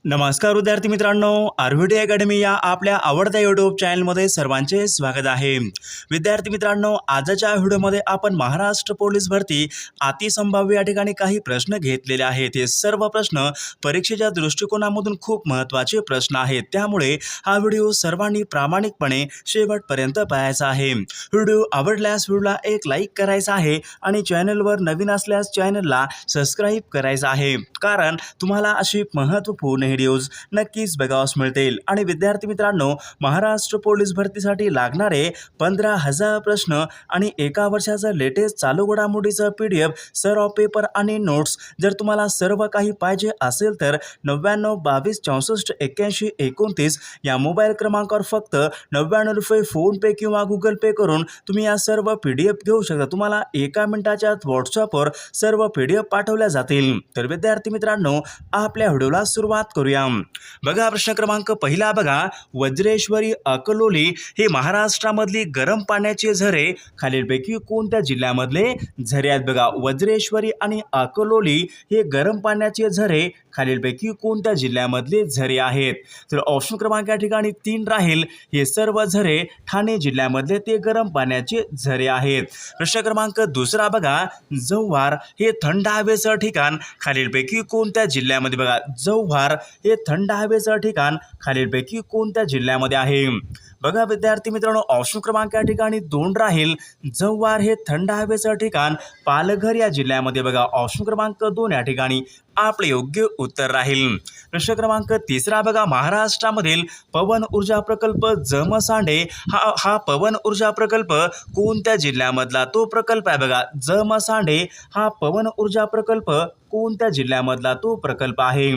नमस्कार विद्यार्थी मित्रांनो, आरव्हीडी अकॅडमी या आपल्या आवडत्या यूट्यूब चॅनलमध्ये सर्वांचे स्वागत आहे। विद्यार्थी मित्रांनो, आजच्या व्हिडिओमध्ये आपण महाराष्ट्र पोलीस भरती अतिसंभाव्य या ठिकाणी काही प्रश्न घेतलेले आहेत। हे सर्व प्रश्न परीक्षेच्या दृष्टिकोनामधून खूप महत्त्वाचे प्रश्न आहेत, त्यामुळे हा व्हिडिओ सर्वांनी प्रामाणिकपणे शेवटपर्यंत पाहायचा आहे। व्हिडिओ आवडल्यास व्हिडिओला एक लाईक करायचा आहे आणि चॅनलवर नवीन असल्यास चॅनलला सबस्क्राईब करायचं आहे, कारण तुम्हाला अशी महत्त्वपूर्ण व्हिडिओज नक्कीच बघावयास मिळतील। आणि विद्यार्थी मित्रांनो, महाराष्ट्र पोलीस भरतीसाठी लागणारे 15,000 प्रश्न आणि एका वर्षाचा लेटेस्ट चालू घडामोडीचा PDF सर्व पेपर आणि नोट्स जर तुम्हाला सर्व काही पाहिजे असेल तर 99 22 64 81 29 या मोबाईल क्रमांकावर फक्त 99 रुपये फोन पे किंवा गुगल पे करून तुम्ही या सर्व PDF घेऊ शकता। तुम्हाला एका मिनिटाच्या व्हॉट्सअपवर सर्व PDF पाठवल्या जातील। तर विद्यार्थी मित्रांनो, आपल्या व्हिडिओला सुरुवात करूया। बघा प्रश्न क्रमांक पहिला बघा, वज्रेश्वरी अकलोली हे महाराष्ट्रामधली गरम पाण्याचे झरे खालीलपैकी कोणत्या जिल्ह्यामधले झरे आहेत? बघा, वज्रेश्वरी आणि अकलोली हे गरम पाण्याचे झरे खालीलपैकी कोणत्या जिल्ह्यामधले झरे आहेत? तर ऑप्शन क्रमांक या ठिकाणी 3 राहील। हे सर्व झरे ठाणे जिल्ह्यामधले ते गरम पाण्याचे झरे आहेत। प्रश्न क्रमांक दुसरा बघा, जव्हार हे थंड हवेचं ठिकाण खालीलपैकी कोणत्या जिल्ह्यामध्ये? बघा, जव्हार हे थंड हवेचं ठिकाण खालीलपैकी कोणत्या जिल्ह्यामध्ये आहे? बघा विद्यार्थी मित्रांनो, ऑप्शन क्रमांक या ठिकाणी 2 राहील। जव्हार हे थंड हवेचं ठिकाण पालघर या जिल्ह्यामध्ये। बघा, ऑप्शन क्रमांक 2 या ठिकाणी आपले योग्य उत्तर राहील। प्रश्न क्रमांक तिसरा बघा, महाराष्ट्रामधील पवन ऊर्जा प्रकल्प जमसांडे हा पवन ऊर्जा प्रकल्प कोणत्या जिल्ह्यामधला तो प्रकल्प आहे? बघा, जमसांडे हा पवन ऊर्जा प्रकल्प कोणत्या जिल्ह्यामधला तो प्रकल्प आहे?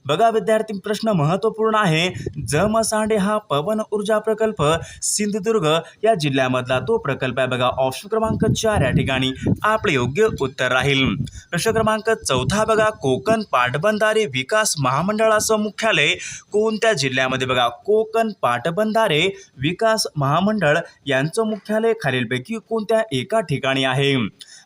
बघा विद्यार्थी, प्रश्न महत्त्वपूर्ण आहे। जमसांडे हा पवन ऊर्जा प्रकल्प सिंधुदुर्ग या जिल्ह्यामधला तो प्रकल्प आहे। बघा, ऑप्शन क्रमांक 4 या ठिकाणी आपले योग्य उत्तर राहील। प्रश्न क्रमांक चौथा बघा, कोकण पाटबंधारे विकास महामंडळाचं मुख्यालय कोणत्या जिल्ह्यामध्ये? बघा, कोकण पाटबंधारे विकास महामंडळ यांचं मुख्यालय खालीलपैकी कोणत्या एका ठिकाणी आहे?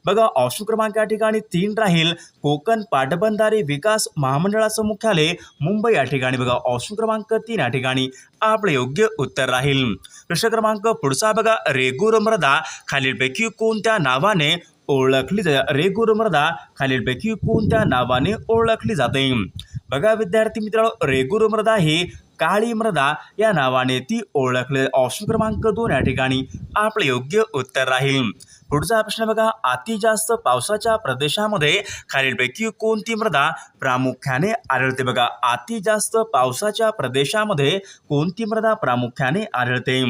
बघा, ऑप्शन क्रमांक या ठिकाणी 3 राहील। कोकण पाटबंधारे विकास महामंडळाचं मुख्यालय मुंबई या ठिकाणी। बघा, ऑप्शन क्रमांक 3 या ठिकाणी आपले योग्य उत्तर राहील। प्रश्न क्रमांक पुढचा बघा, रेगूर मृदा खालीलपैकी कोणत्या नावाने ओळखली जाते? रेगूर मृदा खालीलपैकी कोणत्या नावाने ओळखली जाते? बघा विद्यार्थी मित्रांनो, रेगूर मृदा ही काळी मृदा या नावाने ती ओळखली। ऑप्शन क्रमांक 2 या ठिकाणी आपले योग्य उत्तर राहील। पुढचा प्रश्न बघा, अति जास्त पावसाच्या प्रदेशामध्ये खालीलपैकी कोणती मृदा प्रामुख्याने आढळते? बघा, अति जास्त पावसाच्या प्रदेशामध्ये कोणती मृदा प्रामुख्याने आढळते?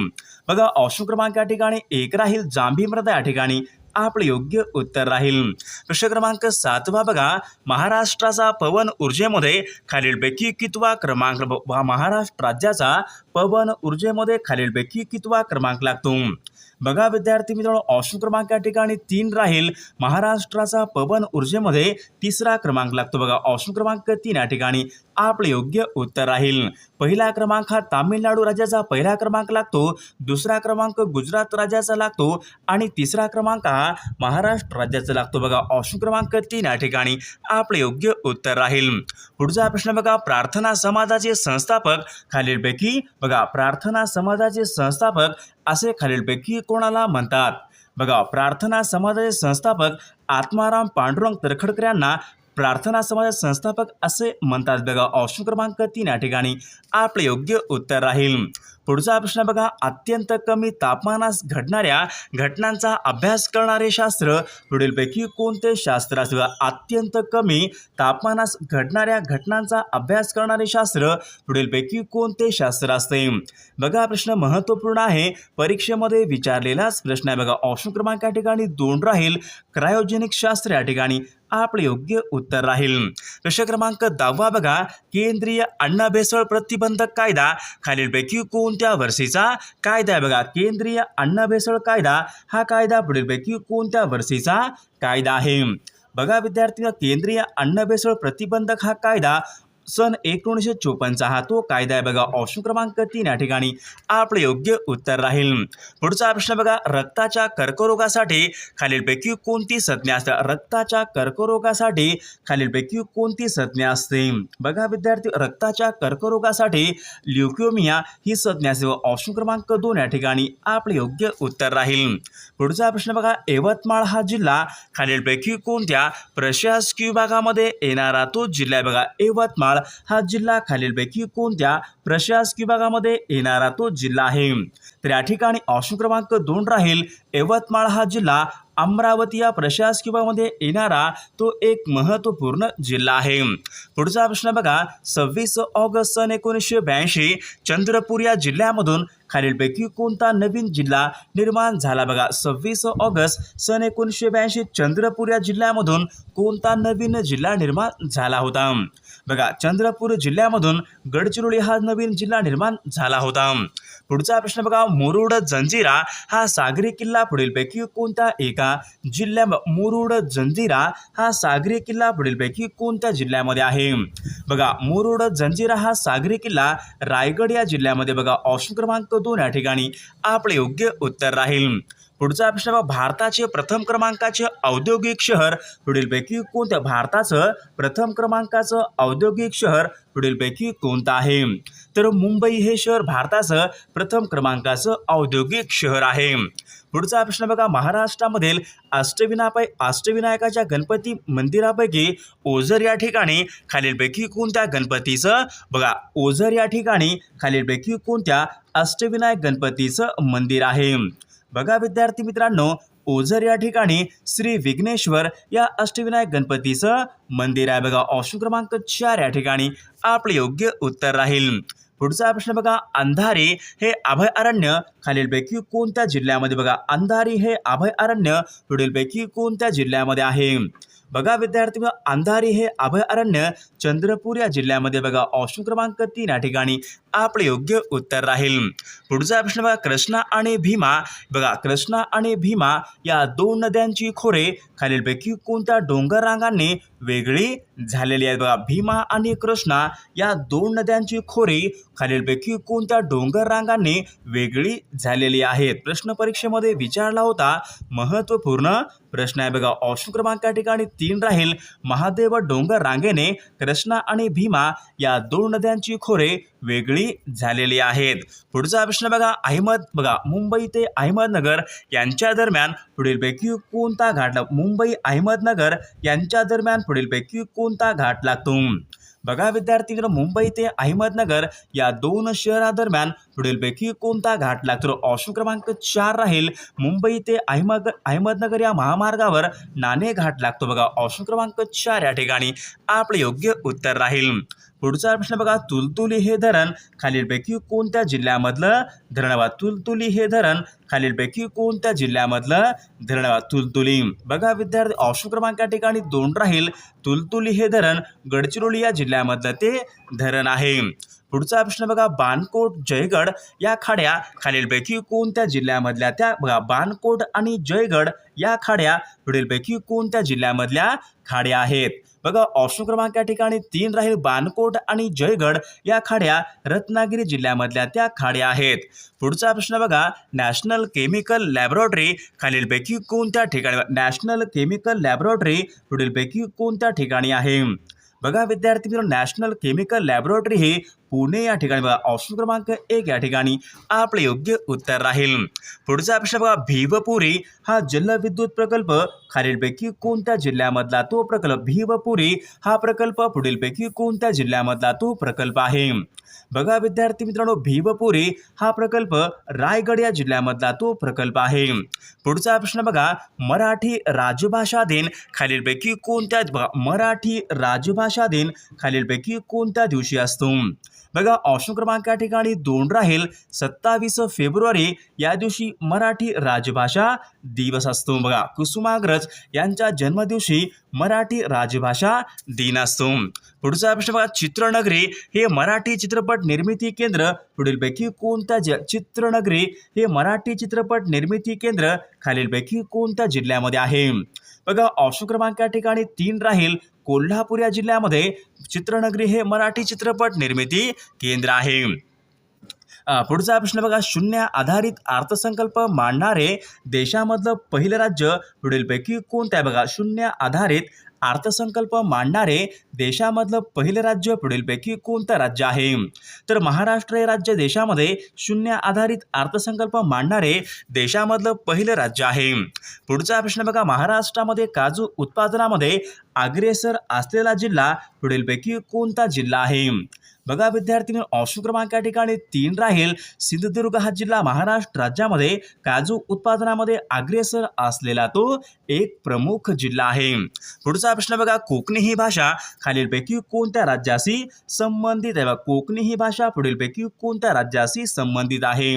बघा, ऑप्शन क्रमांक या ठिकाणी 1 राहील। जांभी मृदा या ठिकाणी आपले योग्य उत्तर राहील। प्रश्न क्रमांक 7 बघा, महाराष्ट्राचा पवन ऊर्जेमध्ये खालीलपैकी कितवा क्रमांक? महाराष्ट्र राज्याचा पवन ऊर्जेमध्ये खालीलपैकी कितवा क्रमांक लागतो? बघा विद्यार्थी मित्रांनो, ऑप्शन क्रमांक या ठिकाणी 3 राहील। महाराष्ट्राचा पवन ऊर्जेमध्ये 3रा क्रमांक लागतो। बघा, ऑप्शन क्रमांक 3 या ठिकाणी आपले योग्य उत्तर राहील। पहिला क्रमांक हा तामिळनाडू राज्याचा पहिला क्रमांक लागतो, दुसरा क्रमांक गुजरात राज्याचा लागतो आणि तिसरा क्रमांक हा महाराष्ट्र राज्याचा लागतो। बघा, ऑप्शन क्रमांक 3 या ठिकाणी आपले योग्य उत्तर राहील। पुढचा प्रश्न बघा, प्रार्थना समाजाचे संस्थापक खालीलपैकी? बघा, प्रार्थना समाजाचे संस्थापक असे खालीलपैकी कोणाला म्हणतात? बघा, प्रार्थना समाजाचे संस्थापक आत्माराम पांडुरंग तरखडकर यांना प्रार्थना समाज संस्थापक असे म्हणतात। बघा, ऑप्शन क्रमांक 3 या ठिकाणी आपले योग्य उत्तर राहील। पुढचा प्रश्न बघा, अत्यंत कमी तापमानास घडणाऱ्या घटनांचा अभ्यास करणारे शास्त्र पुढीलपैकी कोणते शास्त्र असते? अत्यंत कमी तापमानास घडणाऱ्या घटनांचा अभ्यास करणारे शास्त्र पुढीलपैकी कोणते शास्त्र असते? बघा, प्रश्न महत्त्वपूर्ण आहे, परीक्षेमध्ये विचारलेलाच प्रश्न आहे। बघा, ऑप्शन क्रमांक या ठिकाणी 2 राहील। क्रायोजेनिक शास्त्र या ठिकाणी आपले योग्य उत्तर राहील। प्रश्न क्रमांक 10 बघा, केंद्रीय अन्न भेसळ प्रतिबंधक कायदा खालीलपैकी कोणत्या वर्षीचा कायदा आहे? बघा, केंद्रीय अन्न भेसळ कायदा हा कायदा पुढीलपैकी कोणत्या वर्षीचा कायदा आहे? बघा विद्यार्थी, केंद्रीय अन्न भेसळ प्रतिबंधक हा कायदा सन 1954चा हा तो कायदा आहे बघा. ऑप्शन क्रमांक 3 या ठिकाणी आपले योग्य उत्तर राहील. पुढचा प्रश्न बघा, रक्ताच्या कर्करोगासाठी खालीलपैकी कोणती संज्ञा असते? रक्ताच्या कर्करोगासाठी खालीलपैकी कोणती संज्ञा असते? बघा विद्यार्थी, रक्ताच्या कर्करोगासाठी ल्युकेमिया ही संज्ञा असते. ऑप्शन क्रमांक 2 या ठिकाणी आपले योग्य उत्तर राहील. पुढचा प्रश्न बघा, यवतमाळ हा जिल्हा खालीलपैकी कोणत्या प्रशासकीय विभागामध्ये येणारा तो जिल्हा आहे? बघा, यवतमाळ हा जिल्हा खालीलपैकी कोणत्या प्रशासकीय विभागामध्ये येणारा तो जिल्हा आहे? तर या ठिकाणी ऑप्शन क्रमांक 2 राहील. यवतमाळ हा जिल्हा अमरावती या प्रशासकीय विभागामध्ये येणारा तो एक महत्त्वपूर्ण जिल्हा आहे. पुढचा प्रश्न बघा, 26 ऑगस्ट सन 1982 चंद्रपूर या जिल्ह्यामधून खालीलपैकी कोणता नवीन जिल्हा निर्माण झाला? बघा, 26 ऑगस्ट सन 1982 चंद्रपूर या जिल्ह्यामधून कोणता नवीन जिल्हा निर्माण झाला होता? बघा, चंद्रपूर जिल्ह्यामधून गडचिरोली हा नवीन जिल्हा निर्माण झाला होता. पुढचा प्रश्न बघा, मुरुड जंजिरा हा सागरी किल्ला पुढीलपैकी कोणत्या एका मुरुड जंजिरा हा सागरी किल्ला पुढीलपैकी कोणत्या जिल्ह्यामध्ये आहे? बघा, मुरुड जंजिरा हा सागरी किल्ला रायगड या जिल्ह्यामध्ये बघा. ऑप्शन क्रमांक 2 या ठिकाणी आपले योग्य उत्तर राहील. पुढचा प्रश्न बघा, भारताचे प्रथम क्रमांकाचे औद्योगिक शहर पुढीलपैकी कोणत्या? भारताचं प्रथम क्रमांकाचं औद्योगिक शहर पुढीलपैकी कोणतं आहे? तर मुंबई हे शहर भारताचं प्रथम क्रमांकाचं औद्योगिक शहर आहे. पुढचा प्रश्न बघा, महाराष्ट्रामधील अष्टविनायकाच्या गणपती मंदिरापैकी ओझर या ठिकाणी खालीलपैकी कोणत्या गणपतीचं? बघा, ओझर या ठिकाणी खालीलपैकी कोणत्या अष्टविनायक गणपतीचं मंदिर आहे? बघा विद्यार्थी मित्रांनो, ओझर या ठिकाणी श्री विघ्नेश्वर या अष्टविनायक गणपतीचं मंदिर आहे बघा. ऑप्शन क्रमांक 4 या ठिकाणी आपले योग्य उत्तर राहील. पुढचा प्रश्न बघा, अंधारी हे अभयारण्य खालीलपैकी कोणत्या जिल्ह्यामध्ये? बघा, अंधारी हे अभयारण्य पुढीलपैकी कोणत्या जिल्ह्यामध्ये आहे? बघा विद्यार्थी, अंधारी हे अभयारण्य चंद्रपूर या जिल्ह्यामध्ये बघा. ऑप्शन क्रमांक 3 या ठिकाणी आपले योग्य उत्तर राहील. पुढचा प्रश्न बघा, कृष्णा आणि भीमा बघा, कृष्णा आणि भीमा या दोन नद्यांची खोरे खालीलपैकी कोणत्या डोंगर रांगांनी वेगळी झालेली आहेत? बघा, भीमा आणि कृष्णा या दोन नद्यांची खोरे खालीलपैकी कोणत्या डोंगर रांगांनी वेगळी झालेली आहेत? प्रश्न परीक्षेमध्ये विचारला होता, महत्त्वपूर्ण प्रश्न आहे बघा. ऑप्शन क्रमांक या ठिकाणी 3 राहील. महादेव डोंगर रांगेने कृष्णा आणि भीमा या दोन नद्यांची खोरे वेगळी झालेली आहेत. पुढचा प्रश्न बघा, मुंबई ते अहमदनगर यांच्या दरम्यान पुढीलपैकी कोणता घाट लागतो? मुंबई अहमदनगर यांच्या दरम्यान पुढीलपैकी कोणता घाट लागतो? बघा विद्यार्थी, मुंबई ते अहमदनगर या दोन शहरादरम्यान पुढीलपैकी कोणता घाट लागतो? ऑप्शन क्रमांक 4 राहील. मुंबई ते अहमदनगर या महामार्गावर नाणे घाट लागतो बघा. ऑप्शन क्रमांक 4 या ठिकाणी आपले योग्य उत्तर राहील. पुढचा प्रश्न बघा, तुलतुली हे धरण खालीलपैकी कोणत्या जिल्ह्यामधलं धरण? तुलतुली हे धरण खालीलपैकी कोणत्या जिल्ह्यामधलं धरण? तुलतुली. बघा विद्यार्थी, ऑप्शन क्रमांक या ठिकाणी 2 राहील. तुलतुली हे धरण गडचिरोली या जिल्ह्यामधलं ते धरण आहे. पुढचा प्रश्न बघा, बाणकोट जयगड या खाड्या खालीलपैकी कोणत्या जिल्ह्यामधल्या? त्या बघा, बाणकोट आणि जयगड या खाड्या पुढीलपैकी कोणत्या जिल्ह्यामधल्या खाड्या आहेत? बघा, ऑप्शन क्रमांक या ठिकाणी 3 राहील. बाणकोट आणि जयगड या खाड्या रत्नागिरी जिल्ह्यामधल्या त्या खाड्या आहेत. पुढचा प्रश्न बघा, नॅशनल केमिकल लॅबोरेटरी खालीलपैकी कोणत्या ठिकाणी? नॅशनल केमिकल लॅबोरेटरी पुढीलपैकी कोणत्या ठिकाणी आहे? बघा विद्यार्थी मित्रांनो, नॅशनल केमिकल लॅबोरेटरी हे पुणे या ठिकाणी बघा. ऑप्शन क्रमांक 1 या ठिकाणी आपले योग्य उत्तर राहील. पुढचा प्रश्न बघा, भीवपुरी हा जलविद्युत प्रकल्प खालीलपैकी कोणत्या जिल्ह्यामधला तो प्रकल्प? भीवपुरी हा प्रकल्प पुढीलपैकी कोणत्या जिल्ह्यामधला तो प्रकल्प आहे? बघा विद्यार्थी मित्रांनो, भीवपुरी हा प्रकल्प रायगड या जिल्ह्यामधला तो प्रकल्प आहे. पुढचा प्रश्न बघा, मराठी राजभाषा दिन खालीलपैकी कोणत्या? बघा, मराठी राजभाषा दिन खालीलपैकी कोणत्या दिवशी असतो? बघा, ऑप्शन क्रमांक या ठिकाणी 2 राहील. 27 फेब्रुवारी या दिवशी मराठी राजभाषा दिवस असतो. बघा, कुसुमाग्रज यांच्या जन्मदिवशी मराठी राजभाषा दिन असतो. पुढचा प्रश्न बघा, चित्रनगरी हे मराठी चित्रपट निर्मिती केंद्र पुढीलपैकी कोणत्या चित्रनगरी हे मराठी चित्रपट निर्मिती केंद्र खालीलपैकी कोणत्या जिल्ह्यामध्ये आहे? बघा, ऑप्शन क्रमांक या ठिकाणी 3 राहील. कोल्हापूर या जिल्ह्यामध्ये चित्रनगरी हे मराठी चित्रपट निर्मिती केंद्र आहे. पुढचा प्रश्न बघा, शून्य आधारित अर्थसंकल्प मांडणारे देशामधलं पहिलं राज्य पुढीलपैकी कोणतं आहे? बघा, शून्य आधारित अर्थसंकल्प मांडणारे देशामधलं पहिलं राज्य पुढीलपैकी कोणतं राज्य आहे? तर महाराष्ट्र हे राज्य देशामध्ये शून्य आधारित अर्थसंकल्प मांडणारे देशामधलं पहिलं राज्य आहे. पुढचा प्रश्न बघा, महाराष्ट्रामध्ये काजू उत्पादनामध्ये अग्रेसर असलेला जिल्हा पुढीलपैकी कोणता जिल्हा आहे? बघा विद्यार्थी, ऑप्शन क्रमांक या ठिकाणी 3 राहील. सिंधुदुर्ग हा जिल्हा महाराष्ट्र राज्यामध्ये काजू उत्पादनामध्ये अग्रेसर असलेला तो एक प्रमुख जिल्हा आहे. पुढचा प्रश्न बघा, कोकणी ही भाषा खालीलपैकी कोणत्या राज्याशी संबंधित आहे? कोकणी ही भाषा पुढीलपैकी कोणत्या राज्याशी संबंधित आहे?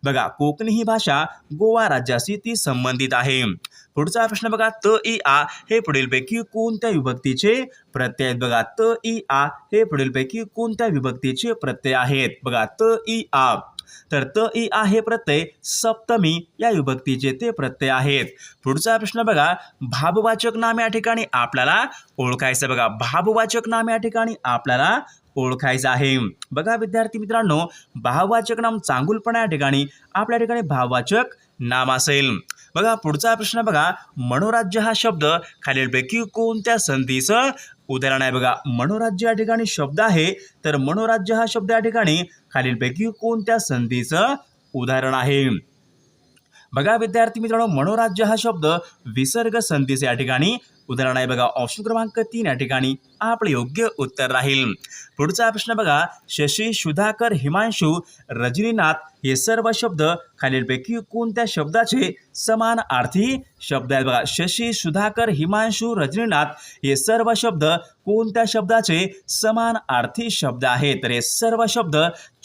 बघा, कोकणी ही भाषा गोवा राज्याशी ती संबंधित आहे. पुढचा प्रश्न बघा, त इ आ हे पुढीलपैकी कोणत्या विभक्तीचे प्रत्यय आहेत? बघा, त इ आ हे पुढीलपैकी कोणत्या विभक्तीचे प्रत्यय आहेत? बघा, त इ आ. तर त इ आ हे प्रत्यय सप्तमी या विभक्तीचे ते प्रत्यय आहेत. पुढचा प्रश्न बघा, भाववाचक नाम या ठिकाणी आपल्याला ओळखायचं. बघा, भाववाचक नाम या ठिकाणी आपल्याला ओळखायचं आहे. बघा विद्यार्थी मित्रांनो, भाववाचक नाम चांगुलपणा या ठिकाणी आपल्या ठिकाणी भाववाचक नाम असेल. बघा पुढचा प्रश्न बघा, मनोराज्य हा शब्द खालीलपैकी कोणत्या संधीचं उदाहरण आहे? बघा, मनोराज्य या ठिकाणी शब्द आहे, तर मनोराज्य हा शब्द या ठिकाणी खालीलपैकी कोणत्या संधीचं उदाहरण आहे? बघा विद्यार्थी मित्रांनो, मनोराज्य हा शब्द विसर्ग संधीचे या ठिकाणी उदाहरण आहे. बघा, ऑप्शन क्रमांक 3 या ठिकाणी आपले योग्य उत्तर राहील. पुढचा प्रश्न बघा, शशी, सुधाकर, हिमांशु, रजनीनाथ हे सर्व शब्द खालीलपैकी कोणत्या शब्दाचे समानार्थी शब्द आहेत? बघा, शशी, सुधाकर, हिमांशु, रजनीनाथ हे सर्व शब्द कोणत्या शब्दाचे समानार्थी शब्द आहेत? तर हे सर्व शब्द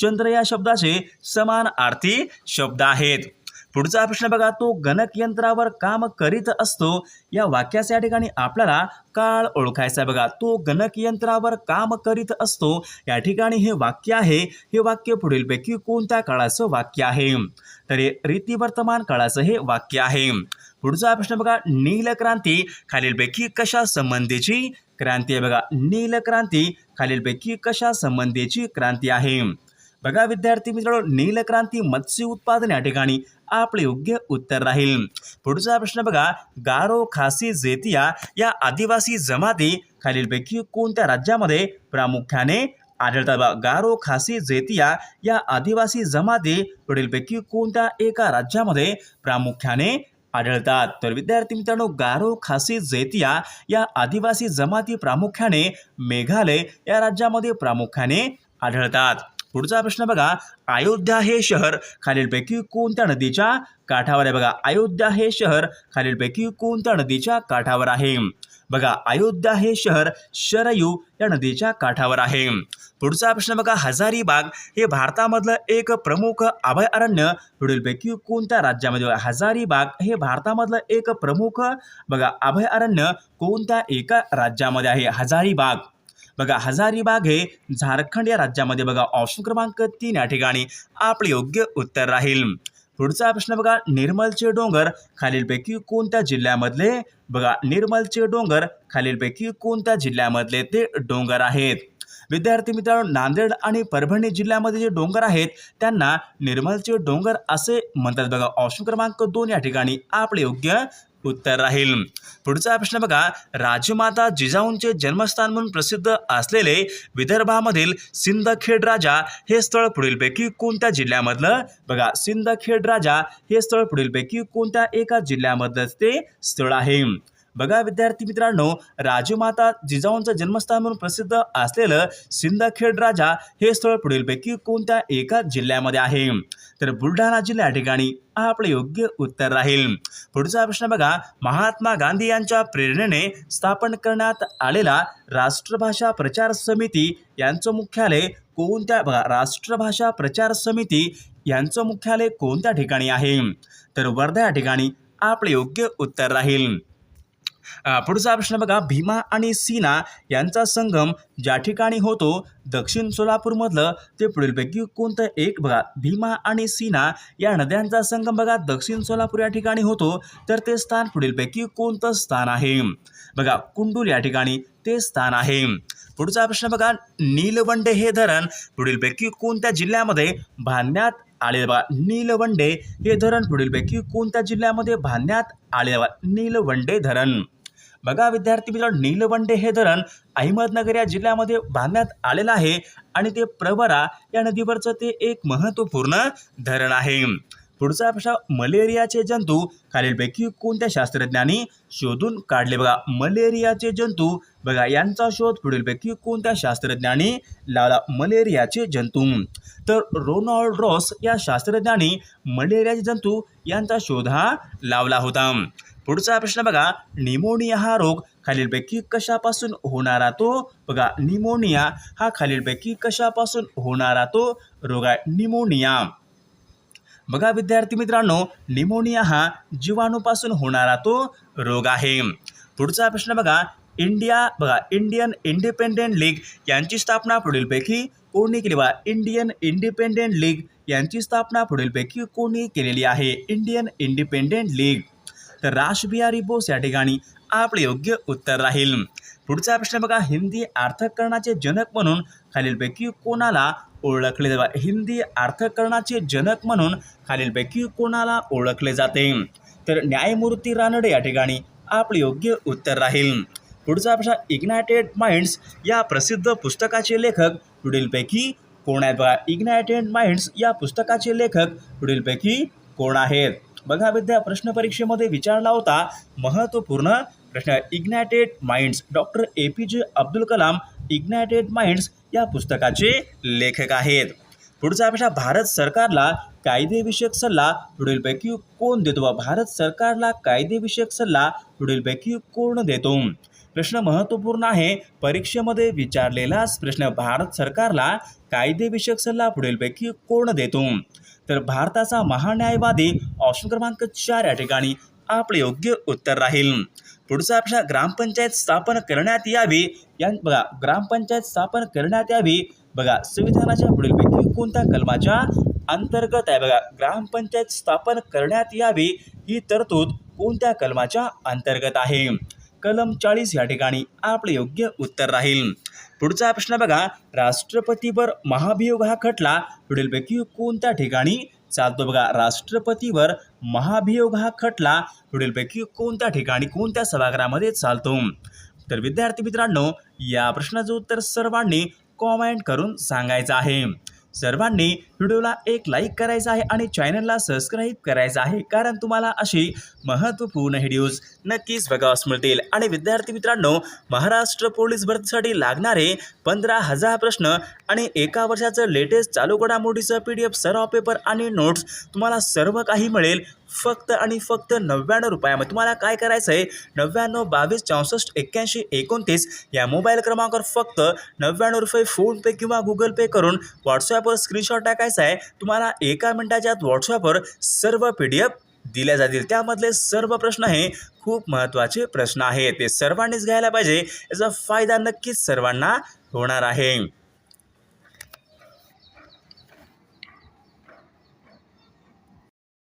चंद्र या शब्दाचे समानार्थी शब्द आहेत. पुढचा प्रश्न बघा, तो गणकयंत्रावर काम करीत असतो या वाक्याच्या या ठिकाणी आपल्याला काळ ओळखायचा आहे. बघा, तो गणकयंत्रावर काम करीत असतो या ठिकाणी हे वाक्य आहे. हे वाक्य पुढीलपैकी कोणत्या काळाचं वाक्य आहे? तर हे रीतिवर्तमान काळाचं हे वाक्य आहे. पुढचा प्रश्न बघा, नीलक्रांती खालीलपैकी कशा संबंधीची क्रांती आहे? बघा, नीलक्रांती खालीलपैकी कशा संबंधीची क्रांती आहे? बघा विद्यार्थी मित्रांनो, नीलक्रांती मत्स्य उत्पादन या ठिकाणी आपले योग्य उत्तर राहील. पुढचा प्रश्न बघा, गारो, खासी, जेतिया या आदिवासी जमाती खालीलपैकी कोणत्या राज्यामध्ये प्रामुख्याने आढळतात? गारो, खासी, जेतिया या आदिवासी जमाती पुढीलपैकी कोणत्या एका राज्यामध्ये प्रामुख्याने आढळतात? तर विद्यार्थी मित्रांनो, गारो, खासी, जेतिया या आदिवासी जमाती प्रामुख्याने मेघालय या राज्यामध्ये प्रामुख्याने आढळतात. पुढचा प्रश्न बघा, अयोध्या हे शहर खालीलपैकी कोणत्या नदीच्या काठावर आहे? बघा, अयोध्या हे शहर खालीलपैकी कोणत्या नदीच्या काठावर आहे? बघा, अयोध्या हे शहर शरयू या नदीच्या काठावर आहे. पुढचा प्रश्न बघा, हजारीबाग हे भारतामधलं एक प्रमुख अभयारण्य पुढीलपैकी कोणत्या राज्यामध्ये? हजारीबाग हे भारतामधलं एक प्रमुख बघा अभयारण्य कोणत्या एका राज्यामध्ये आहे? हजारीबाग. बघा, हजारीबाग हे झारखंड या राज्यामध्ये बघा, ऑप्शन क्रमांक 3 या ठिकाणी आपले योग्य उत्तर राहील. पुढचा प्रश्न बघा, निर्मलचे डोंगर खालीलपैकी कोणत्या जिल्ह्यामधले? बघा, निर्मलचे डोंगर खालीलपैकी कोणत्या जिल्ह्यामधले ते डोंगर आहेत? विद्यार्थी मित्रांनो, नांदेड आणि परभणी जिल्ह्यामध्ये जे डोंगर आहेत त्यांना निर्मलचे डोंगर असे म्हणतात. बघा, ऑप्शन क्रमांक 2 या ठिकाणी आपले योग्य उत्तर राहील. पुढचा प्रश्न बघा, राजमाता जिजाऊंचे जन्मस्थान म्हणून प्रसिद्ध असलेले विदर्भामधील सिंदखेड राजा हे स्थळ पुढीलपैकी कोणत्या जिल्ह्यामधलं? बघा, सिंदखेड राजा हे स्थळ पुढीलपैकी कोणत्या एका जिल्ह्यामधलं ते स्थळ आहे? बघा विद्यार्थी मित्रांनो, राजमाता जिजाऊंचं जन्मस्थान म्हणून प्रसिद्ध असलेलं सिंदखेड राजा हे स्थळ पुढीलपैकी कोणत्या एका जिल्ह्यामध्ये आहे? तर बुलढाणा जिल्हा या ठिकाणी आपले योग्य उत्तर राहील. पुढचा प्रश्न बघा, महात्मा गांधी यांच्या प्रेरणेने स्थापन करण्यात आलेला राष्ट्रभाषा प्रचार समिती यांचं मुख्यालय कोणत्या? बघा, राष्ट्रभाषा प्रचार समिती यांचं मुख्यालय कोणत्या ठिकाणी आहे? तर वर्धा या ठिकाणी आपले योग्य उत्तर राहील. पुढचा प्रश्न बघा, भीमा आणि सीना यांचा संगम ज्या ठिकाणी होतो दक्षिण सोलापूरमधलं ते पुढीलपैकी कोणतं एक? बघा, भीमा आणि सीना या नद्यांचा संगम बघा दक्षिण सोलापूर या ठिकाणी होतो, तर ते स्थान पुढीलपैकी कोणतं स्थान आहे? बघा, कुंडूल या ठिकाणी ते स्थान आहे. पुढचा प्रश्न बघा, नीलवंडे हे धरण पुढीलपैकी कोणत्या जिल्ह्यामध्ये बांधण्यात आले? बघा, नीलवंडे हे धरण पुढीलपैकी कोणत्या जिल्ह्यामध्ये बांधण्यात आले? बघा, नीलवंडे धरण. बघा विद्यार्थी मित्रांनो, नीलवंडे हे धरण अहमदनगर या जिल्ह्यामध्ये बांधण्यात आलेलं आहे आणि ते प्रवरा या नदीवरचं ते एक महत्त्वपूर्ण धरण आहे. पुढचा प्रश्न, मलेरियाचे जंतू खालीलपैकी कोणत्या शास्त्रज्ञांनी शोधून काढले? बघा, मलेरियाचे जंतू बघा यांचा शोध पुढीलपैकी कोणत्या शास्त्रज्ञांनी लावला? मलेरियाचे जंतू. तर रोनाल्ड रॉस या शास्त्रज्ञांनी मलेरियाचे जंतू यांचा शोध हा लावला होता. पुढचा प्रश्न बघा, निमोनिया हा रोग खालीलपैकी कशापासून होणारा? तो बघा, निमोनिया हा खालीलपैकी कशापासून होणारा तो रोग आहे? निमोनिया. बघा विद्यार्थी मित्रांनो, निमोनिया हा जीवाणूपासून होणारा तो रोग आहे. पुढचा प्रश्न बघा, इंडियन इंडिपेंडेंट लीग यांची स्थापना पुढीलपैकी कोणी केली? बघा, इंडियन इंडिपेंडेंट लीग यांची स्थापना पुढीलपैकी कोणी केलेली आहे? Indian independent league. तर रासबिहारी बोस या ठिकाणी आपले योग्य उत्तर राहील. पुढचा प्रश्न बघा, हिंदी अर्थकरणाचे जनक म्हणून खालीलपैकी कोणाला ओळखले जाते? हिंदी अर्थकरणाचे जनक म्हणून खालीलपैकी कोणाला ओळखले जाते? तर न्यायमूर्ती रानडे या ठिकाणी आपले योग्य उत्तर राहील. पुढचा प्रश्न, इग्नायटेड माइंड्स या प्रसिद्ध पुस्तकाचे लेखक पुढीलपैकी कोण आहेत? बघा, इग्नायटेड माइंड्स या पुस्तकाचे लेखक पुढीलपैकी कोण आहेत? बघा विद्या प्रश्न परीक्षेमध्ये विचारला होता, महत्त्वपूर्ण प्रश्न. Ignited minds, doctor APJ Abdul Kalam ignited minds या पुस्तकाचे लेखक आहेत. पुढचा प्रश्न, भारत सरकारला कायदेविषयक सल्ला पुढीलपैकी कोण देतो? भारत सरकारला कायदेविषयक सल्ला पुढीलपैकी कोण देतो? प्रश्न महत्त्वपूर्ण आहे, परीक्षेमध्ये विचारलेलाच प्रश्न. भारत सरकारला कायदेविषयक सल्ला पुढीलपैकी कोण देतो? तर भारताचा महान्यायवादी ऑप्शन क्रमांक 4 या ठिकाणी आपले योग्य उत्तर राहील. पुढचा प्रश्न, ग्रामपंचायत स्थापन करण्यात यावी बघा, ग्रामपंचायत स्थापन करण्यात यावी बघा संविधानाच्या पुढीलपैकी कोणत्या कलमाच्या अंतर्गत आहे? बघा, ग्रामपंचायत स्थापन करण्यात यावी ही तरतूद कोणत्या कलमाच्या अंतर्गत आहे? कलम 40 या ठिकाणी आपले योग्य उत्तर राहील. पुढचा प्रश्न बघा, राष्ट्रपतीवर महाभियोग हा खटला पुढीलपैकी कोणत्या ठिकाणी चालतो? बघा, राष्ट्रपतीवर महाभियोग हा खटला पुढीलपैकी कोणत्या ठिकाणी कोणत्या सभागृहामध्ये चालतो? तर विद्यार्थी मित्रांनो, या प्रश्नाचं उत्तर सर्वांनी कॉमेंट करून सांगायचं आहे. सर्वांनी व्हिडिओला एक लाईक करायचा आहे आणि चॅनलला सबस्क्राईब करायचं आहे, कारण तुम्हाला अशी महत्त्वपूर्ण व्हिडिओज नक्कीच बघावयास मिळतील. आणि विद्यार्थी मित्रांनो, महाराष्ट्र पोलीस भरतीसाठी लागणारे 15,000 प्रश्न आणि एका वर्षाचं लेटेस्ट चालू घडामोडीचं PDF सर्व पेपर आणि नोट्स तुम्हाला सर्व काही मिळेल फक्त आणि फक्त 99 रुपयामध्ये. तुम्हाला काय करायचं आहे, 99 22 64 81 29 या मोबाईल क्रमांकावर फक्त 99 रुपये फोनपे किंवा गुगल पे करून व्हॉट्सॲपवर स्क्रीनशॉट टाकायचा आहे. तुम्हाला एका मिनिटाच्या आत व्हॉट्सॲपवर सर्व PDF दिल्या जातील. त्यामधले सर्व प्रश्न हे खूप महत्त्वाचे प्रश्न आहेत, ते सर्वांनीच घ्यायला पाहिजे. याचा फायदा नक्कीच सर्वांना होणार आहे.